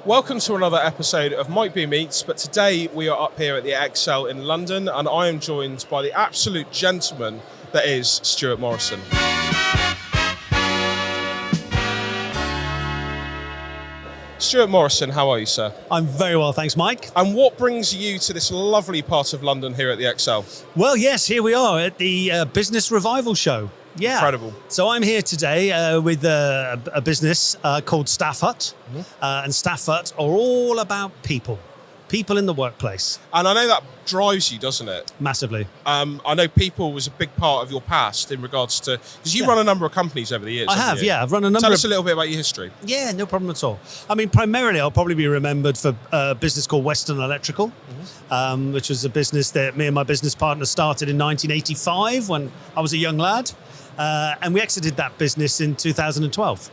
Welcome to another episode of Might Be Meets, but today we are up here at the Excel in London and I am joined by the absolute gentleman that is Stuart Morrison. Stuart Morrison, how are you, sir? I'm very well, thanks, Mike. And what brings you to this lovely part of London here at the Excel? Well, yes, here we are at the Business Revival Show. Yeah. Incredible. So I'm here today with a business called Staff Hut. And Staff Hut are all about people in the workplace. And I know that drives you, doesn't it? Massively. I know people was a big part of your past in regards to, because you run a number of companies over the years. I have, yeah. I've run a number Tell us a little bit about your history. Yeah, no problem at all. I mean, primarily I'll probably be remembered for a business called Western Electrical, which was a business that me and my business partner started in 1985 when I was a young lad. And we exited that business in 2012.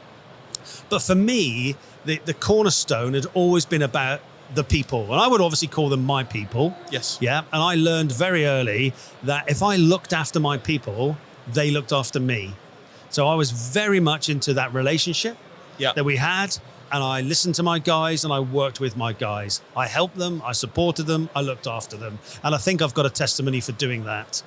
But for me, the cornerstone had always been about the people. And I would obviously call them my people. Yes. Yeah. And I learned very early that if I looked after my people, they looked after me. So I was very much into that relationship that we had. And I listened to my guys and I worked with my guys. I helped them, I supported them, I looked after them. And I think I've got a testimony for doing that.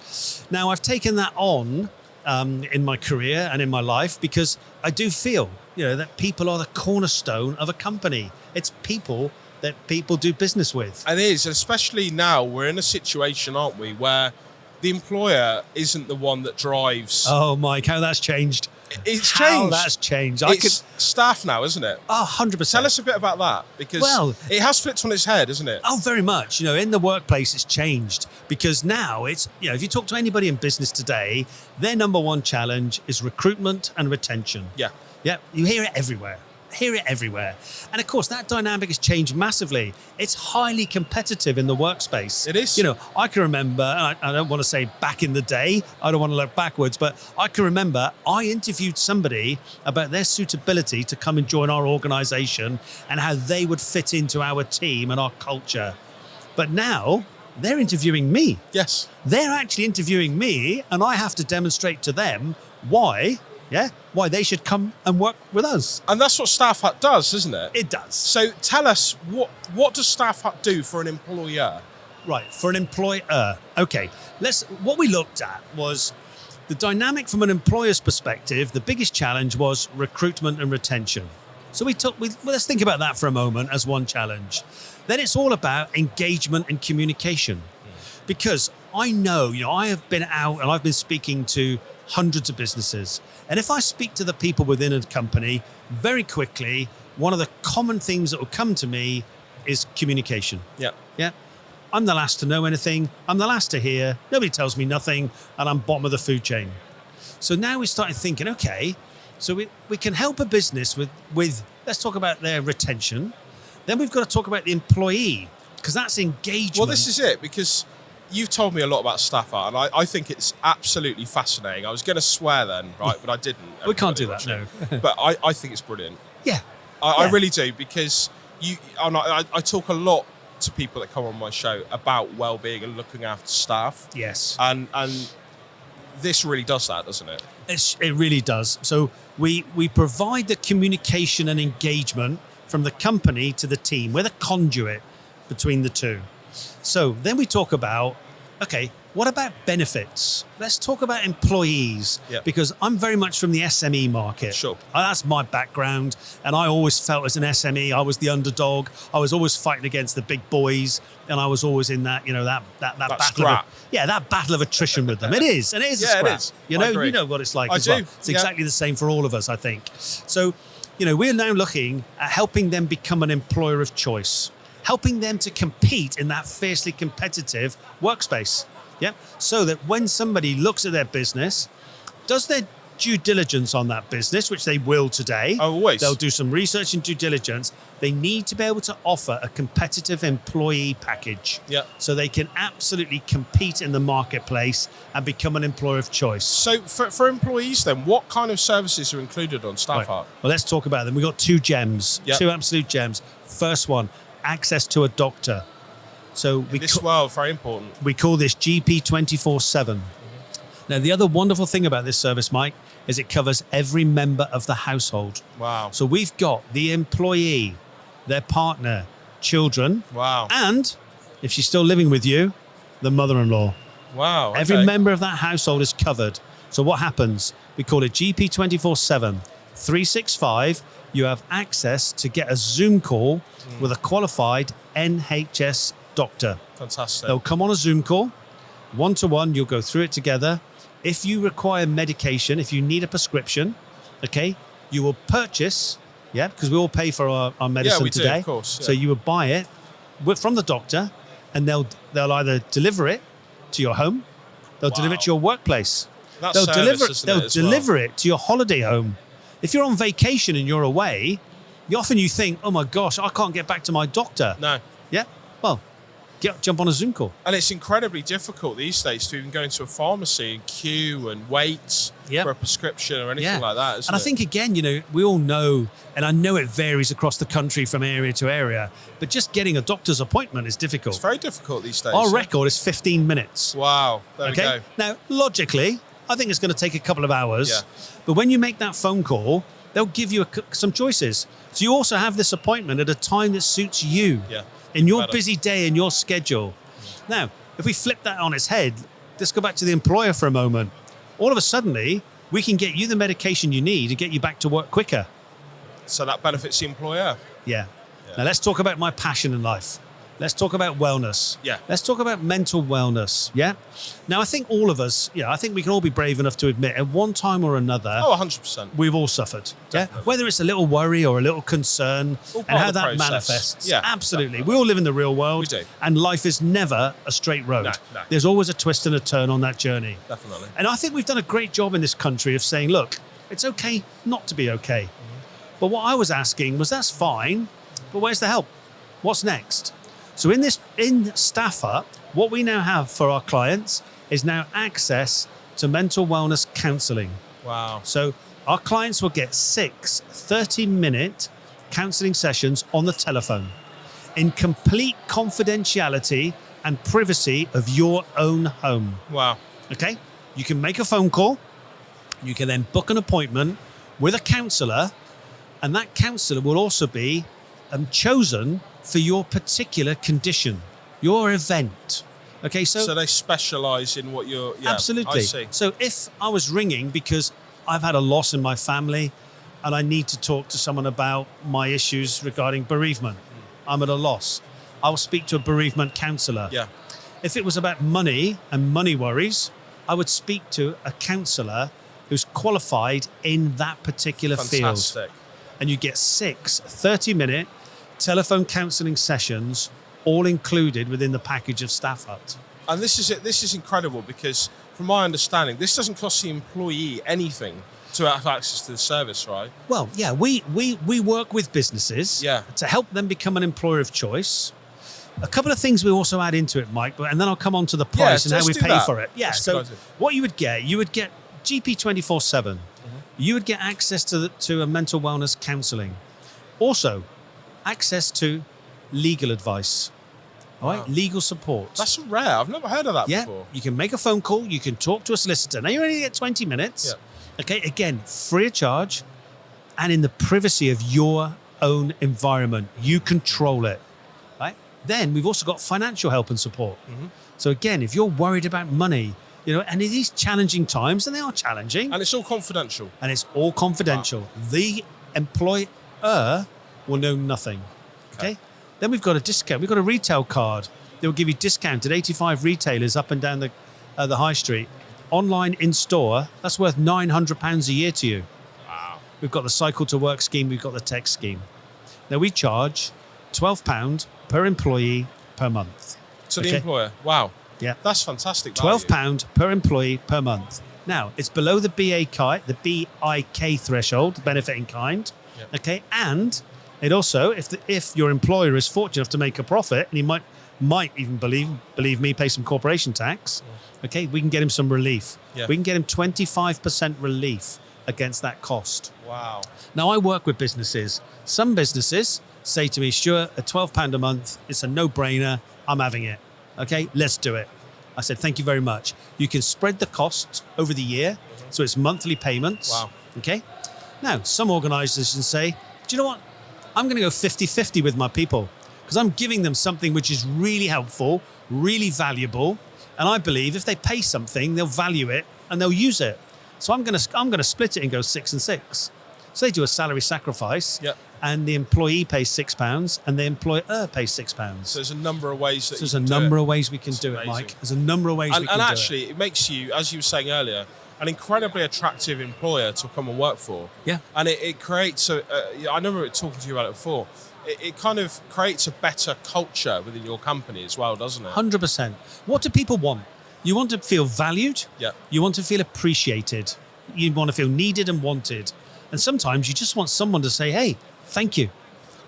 Now, I've taken that on in my career and in my life because I do feel, that people are the cornerstone of a company. It's people that people do business with. It is, especially now we're in a situation, aren't we, where the employer isn't the one that drives. Oh, Mike, how that's changed. It's how changed. That's changed. It's staff now, isn't it? 100%. Tell us a bit about that, because it has flipped on its head, isn't it? Oh, very much. In the workplace, it's changed because now it's, if you talk to anybody in business today, their number one challenge is recruitment and retention. Yeah. Yeah. You hear it everywhere. And of course, that dynamic has changed massively. It's highly competitive in the workspace. It is. I can remember, and I don't want to say back in the day, I don't want to look backwards, but I can remember I interviewed somebody about their suitability to come and join our organization and how they would fit into our team and our culture. But now they're interviewing me. Yes. They're actually interviewing me, and I have to demonstrate to them why they should come and work with us. And that's what Staff Hut does, isn't it? It does. So tell us, what does Staff Hut do for an employer? Right, for an employer. Okay, what we looked at was the dynamic from an employer's perspective. The biggest challenge was recruitment and retention. So let's think about that for a moment as one challenge. Then it's all about engagement and communication. Because I know, I have been out and I've been speaking to hundreds of businesses. And if I speak to the people within a company, very quickly, one of the common themes that will come to me is communication. Yeah. Yeah. I'm the last to know anything. I'm the last to hear. Nobody tells me nothing. And I'm bottom of the food chain. So now we started thinking, okay, so we can help a business with, let's talk about their retention. Then we've got to talk about the employee, because that's engagement. Well, this is it, because you've told me a lot about Staff Hut, and I think it's absolutely fascinating. I was going to swear then, right, but I didn't. We can't do that, no. But I think it's brilliant. Yeah. I really do, because I talk a lot to people that come on my show about well-being and looking after staff. Yes. And this really does that, doesn't it? It really does. So we provide the communication and engagement from the company to the team. We're the conduit between the two. So then we talk about, okay, what about benefits? Let's talk about employees, because I'm very much from the SME market. Sure. That's my background, and I always felt as an SME, I was the underdog. I was always fighting against the big boys, and I was always in that, that battle. Scrap. That battle of attrition with them. It is, and it is a scrap. It is. You know what it's like I as do. well. It's exactly the same for all of us, I think. So, we're now looking at helping them become an employer of choice, helping them to compete in that fiercely competitive workspace. Yeah. So that when somebody looks at their business, does their due diligence on that business, which they will today. Always. They'll do some research and due diligence. They need to be able to offer a competitive employee package. Yeah. So they can absolutely compete in the marketplace and become an employer of choice. So for employees then, what kind of services are included on Staff Hut? Well, let's talk about them. We've got two gems, two absolute gems. First one, access to a doctor. So this world, very important. We call this GP 24/7. Now, the other wonderful thing about this service, Mike, is it covers every member of the household. Wow. So we've got the employee, their partner, children, Wow. and if she's still living with you, the mother-in-law. Wow. Okay. Every member of that household is covered. So what happens? We call it GP 24/7, 365. You have access to get a Zoom call with a qualified NHS doctor. Fantastic. They'll come on a Zoom call, one-to-one. You'll go through it together. If you require medication, if you need a prescription, okay, you will purchase, because we all pay for our medicine we do, today. of course, yeah. So you will buy it from the doctor, and they'll either deliver it to your home, they'll deliver it to your workplace. That's They'll service, deliver it to your holiday home. If you're on vacation and you're away, often you think, oh my gosh, I can't get back to my doctor. No. Yeah. Well, jump on a Zoom call. And it's incredibly difficult these days to even go into a pharmacy and queue and wait for a prescription or anything like that, isn't And I it? think, again, we all know, and I know it varies across the country from area to area, but just getting a doctor's appointment is difficult. It's very difficult these days. Our record is 15 minutes. Wow. There we go. Now, logically, I think it's going to take a couple of hours. Yeah. But when you make that phone call, they'll give you some choices. So you also have this appointment at a time that suits you in your busy day, in your schedule. Now, if we flip that on its head, let's go back to the employer for a moment. All of a sudden, we can get you the medication you need to get you back to work quicker. So that benefits the employer. Yeah. Now, let's talk about my passion in life. Let's talk about wellness. Yeah. Let's talk about mental wellness. Yeah. Now, I think all of us, I think we can all be brave enough to admit at one time or another, Oh, 100%. we've all suffered. Definitely. Yeah. Whether it's a little worry or a little concern All part and how of the that process. manifests. Yeah, Absolutely. definitely. We all live in the real world. We do. And life is never a straight road. No. There's always a twist and a turn on that journey. Definitely. And I think we've done a great job in this country of saying, look, it's okay not to be okay. But what I was asking was, that's fine, but where's the help? What's next? So in Staff Up, what we now have for our clients is now access to mental wellness counselling. Wow. So our clients will get 6 30-minute counselling sessions on the telephone in complete confidentiality and privacy of your own home. Wow. Okay? You can make a phone call. You can then book an appointment with a counsellor, and that counsellor will also be chosen for your particular condition, your event. Okay, So they specialise in what you're... Yeah, absolutely. I see. So if I was ringing because I've had a loss in my family and I need to talk to someone about my issues regarding bereavement, I'm at a loss, I will speak to a bereavement counsellor. Yeah. If it was about money and money worries, I would speak to a counsellor who's qualified in that particular field. Fantastic. And you get 6 30-minute telephone counselling sessions, all included within the package of Staff Hut. And this is incredible because, from my understanding, this doesn't cost the employee anything to have access to the service, right? Well, yeah, we work with businesses to help them become an employer of choice. A couple of things we also add into it, Mike, and then I'll come on to the price and how we pay for it. Yeah, so what you would get GP 24/7. You would get access to a mental wellness counselling. Also, access to legal advice. All right, legal support. That's rare. I've never heard of that before. You can make a phone call. You can talk to a solicitor. Now, you only get 20 minutes. Yeah. Okay, again, free of charge and in the privacy of your own environment. You control it. Right? Then we've also got financial help and support. So again, if you're worried about money, and in these challenging times, and they are challenging. And it's all confidential. And it's all confidential. Wow. The employer will know nothing. Okay? Then we've got a discount. We've got a retail card. They will give you discount at 85 retailers up and down the high street. Online, in-store, that's worth £900 a year to you. Wow. We've got the Cycle to Work scheme. We've got the Tech scheme. Now, we charge £12 per employee per month. To the employer? Wow. Yeah. That's fantastic value. £12 per employee per month. Now, it's below the BIK threshold, the benefit in kind. Yep. Okay, and it also, if your employer is fortunate enough to make a profit, and he might even believe me, pay some corporation tax. Okay, we can get him some relief. Yeah. We can get him 25% relief against that cost. Wow. Now, I work with businesses. Some businesses say to me, Stuart, at £12 a month, it's a no-brainer. I'm having it. Okay, let's do it. I said, thank you very much. You can spread the costs over the year, so it's monthly payments. Wow. Okay. Now, some organisations say, do you know what? I'm going to go 50-50 with my people because I'm giving them something which is really helpful, really valuable. And I believe if they pay something, they'll value it and they'll use it. So I'm going to split it and go 6 and 6. So they do a salary sacrifice, and the employee pays £6 and the employer pays £6. So there's a number of ways that there's a number of ways we can do it, Mike. There's a number of ways we can do it. And actually, it makes you, as you were saying earlier, an incredibly attractive employer to come and work for. Yeah. And it creates I remember talking to you about it before. It kind of creates a better culture within your company as well, doesn't it? 100%. What do people want? You want to feel valued. Yeah. You want to feel appreciated. You want to feel needed and wanted. And sometimes you just want someone to say, hey, thank you.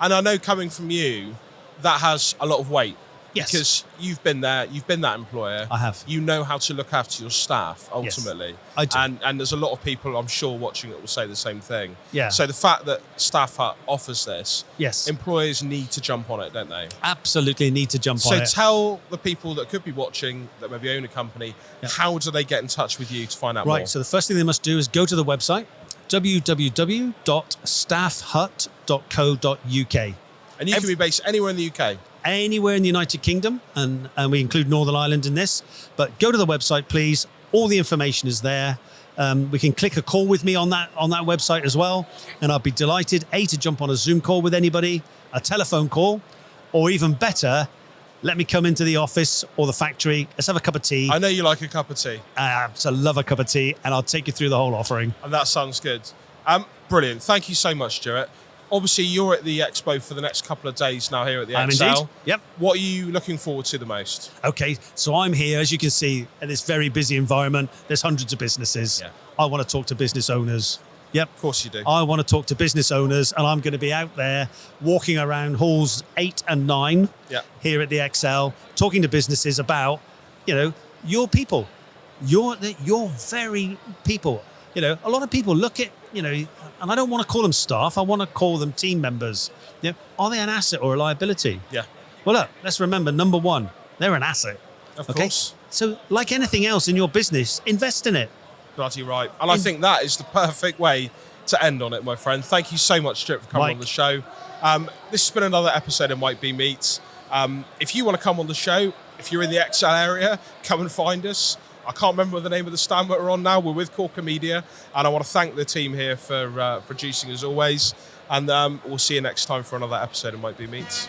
And I know coming from you, that has a lot of weight. Yes. Because you've been there, you've been that employer. I have. You know how to look after your staff, ultimately. Yes, I do. And there's a lot of people, I'm sure, watching it will say the same thing. Yeah. So the fact that Staff Hut offers this, yes, employers need to jump on it, don't they? Absolutely need to jump on it. So tell the people that could be watching, that maybe own a company, how do they get in touch with you to find out more? Right, so the first thing they must do is go to the website, www.staffhut.co.uk. And you can be based anywhere in the UK? Anywhere in the United Kingdom, and we include Northern Ireland in this. But go to the website, please. All the information is there. We can click a call with me on that website as well, and I'll be delighted, to jump on a Zoom call with anybody, a telephone call, or even better, let me come into the office or the factory. Let's have a cup of tea. I know you like a cup of tea. I love a cup of tea, and I'll take you through the whole offering. And that sounds good. Brilliant. Thank you so much, Stuart. Obviously, you're at the expo for the next couple of days now here at the I'm XL. indeed. Yep. What are you looking forward to the most? Okay, so I'm here, as you can see, in this very busy environment. There's hundreds of businesses. Yeah. I want to talk to business owners. Yep. Of course you do. I want to talk to business owners, and I'm going to be out there walking around halls 8 and 9 here at the XL, talking to businesses about, your people, your very people. A lot of people look at, and I don't want to call them staff. I want to call them team members. Are they an asset or a liability? Yeah. Well, look, let's remember, number one, they're an asset. Of course. So like anything else in your business, invest in it. Bloody right. And I think that is the perfect way to end on it, my friend. Thank you so much, Stuart, for coming Mike. on the show. This has been another episode of Might Be Meets. If you want to come on the show, if you're in the XL area, come and find us. I can't remember the name of the stand that we're on now. We're with Corker Media. And I want to thank the team here for producing as always. And we'll see you next time for another episode of Might Be Meets.